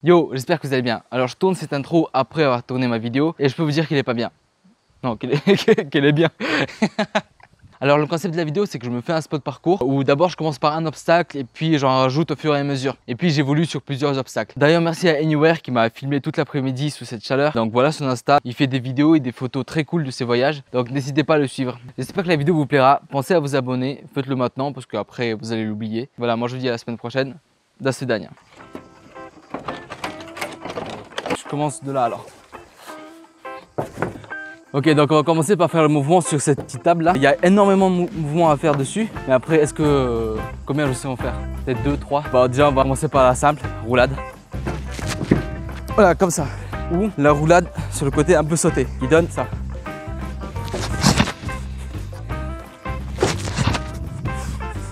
Yo, j'espère que vous allez bien. Alors je tourne cette intro après avoir tourné ma vidéo et je peux vous dire qu'il est pas bien. Non, qu'elle est bien. Alors le concept de la vidéo, c'est que je me fais un spot parcours où d'abord je commence par un obstacle et puis j'en rajoute au fur et à mesure. Et puis j'évolue sur plusieurs obstacles. D'ailleurs merci à Anywhere qui m'a filmé toute l'après-midi sous cette chaleur. Donc voilà son Insta, il fait des vidéos et des photos très cool de ses voyages. Donc n'hésitez pas à le suivre. J'espère que la vidéo vous plaira. Pensez à vous abonner, faites-le maintenant parce qu'après vous allez l'oublier. Voilà, moi je vous dis à la semaine prochaine. Da svidania. Je commence de là alors. Ok, donc on va commencer par faire le mouvement sur cette petite table là. Il y a énormément de mouvements à faire dessus. Mais après, est-ce que... combien je sais en faire? Peut-être 2, 3. Bah déjà, on va commencer par la simple, roulade. Voilà, comme ça. Ou la roulade sur le côté un peu sauté, qui donne ça.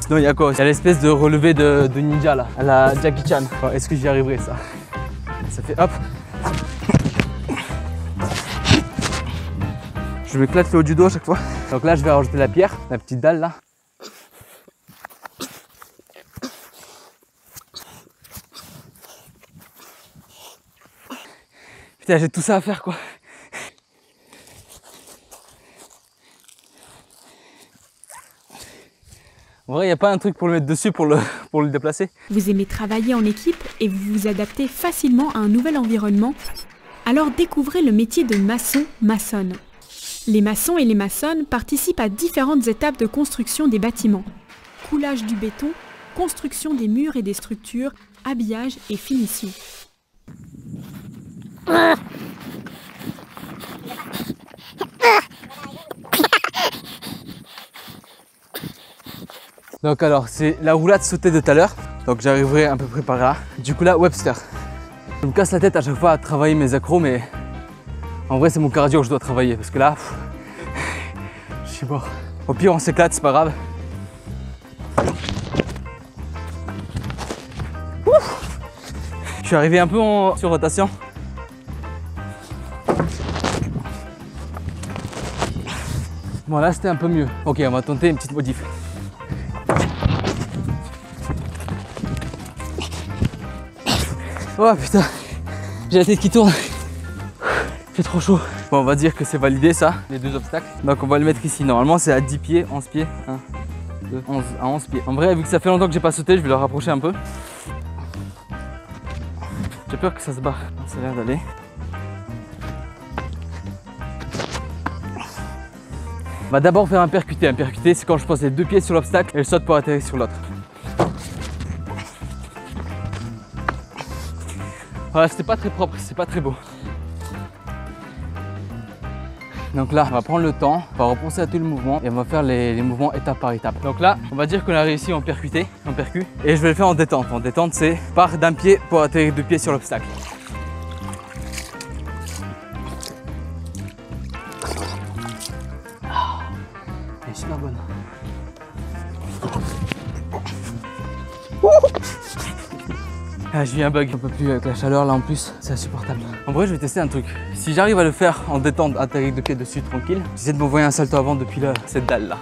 Sinon, il y a quoi? Il y a l'espèce de relevé de ninja là, à la Jackie Chan. Bon, est-ce que j'y arriverai ça? Ça fait hop. Je m'éclate le haut du dos à chaque fois. Donc là, je vais rajouter la pierre, la petite dalle là. Putain, j'ai tout ça à faire quoi. En vrai, il n'y a pas un truc pour le mettre dessus pour le déplacer. Vous aimez travailler en équipe et vous vous adaptez facilement à un nouvel environnement? Alors découvrez le métier de maçon-maçonne. Les maçons et les maçonnes participent à différentes étapes de construction des bâtiments. Coulage du béton, construction des murs et des structures, habillage et finition. Donc alors, c'est la roulade sautée de tout à l'heure. Donc j'arriverai à peu près par là. Du coup là, Webster. Je me casse la tête à chaque fois à travailler mes accros, mais en vrai c'est mon cardio que je dois travailler parce que là, je suis mort. Au pire on s'éclate, c'est pas grave. Je suis arrivé un peu en surrotation. Bon là c'était un peu mieux. Ok, on va tenter une petite modif. Oh putain, j'ai la tête qui tourne. Il fait trop chaud. Bon, on va dire que c'est validé ça, les deux obstacles. Donc on va le mettre ici. Normalement c'est à 10 pieds, 11 pieds. 1, 2, 11, à 11 pieds. En vrai, vu que ça fait longtemps que j'ai pas sauté, je vais le rapprocher un peu. J'ai peur que ça se barre. Ça a l'air d'aller. On va d'abord faire un percuté. Un percuté, c'est quand je pose les deux pieds sur l'obstacle et je saute pour atterrir sur l'autre. Voilà, c'était pas très propre, c'est pas très beau. Donc là, on va prendre le temps, on va repenser à tout le mouvement et on va faire les mouvements étape par étape. Donc là, on va dire qu'on a réussi en percuté, en percu. Et je vais le faire en détente. En détente, c'est part d'un pied pour atterrir deux pieds sur l'obstacle. Elle est super bonne. Ah, j'ai eu un bug, on peut plus avec la chaleur là en plus, c'est insupportable. En vrai, je vais tester un truc. Si j'arrive à le faire en détente, atterrir deux pieds dessus tranquille, j'essaie de m'envoyer un salto avant depuis cette dalle là.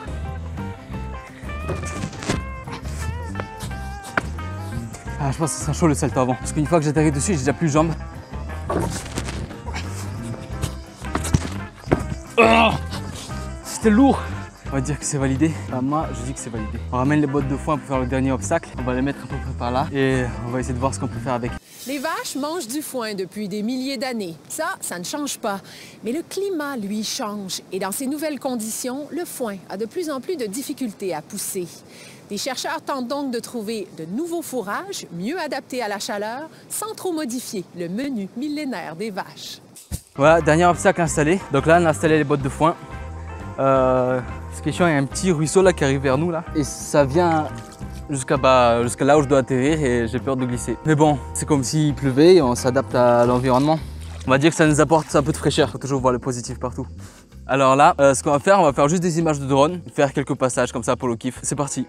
Ah, je pense que ça sera chaud le salto avant, parce qu'une fois que j'atterris dessus, j'ai déjà plus de jambes. Oh, c'était lourd. On va dire que c'est validé. Enfin, moi, je dis que c'est validé. On ramène les bottes de foin pour faire le dernier obstacle. On va les mettre à peu près par là et on va essayer de voir ce qu'on peut faire avec. Les vaches mangent du foin depuis des milliers d'années. Ça ne change pas. Mais le climat, lui, change. Et dans ces nouvelles conditions, le foin a de plus en plus de difficultés à pousser. Les chercheurs tentent donc de trouver de nouveaux fourrages mieux adaptés à la chaleur sans trop modifier le menu millénaire des vaches. Voilà, dernier obstacle installé. Donc là, on a installé les bottes de foin. Ce qui est chiant, il y a un petit ruisseau là qui arrive vers nous là. Et ça vient jusqu'à là où je dois atterrir et j'ai peur de glisser. Mais bon, c'est comme s'il pleuvait et on s'adapte à l'environnement. On va dire que ça nous apporte un peu de fraîcheur. Il faut toujours voir le positif partout. Alors là, ce qu'on va faire, on va faire juste des images de drone, faire quelques passages comme ça pour le kiff. C'est parti.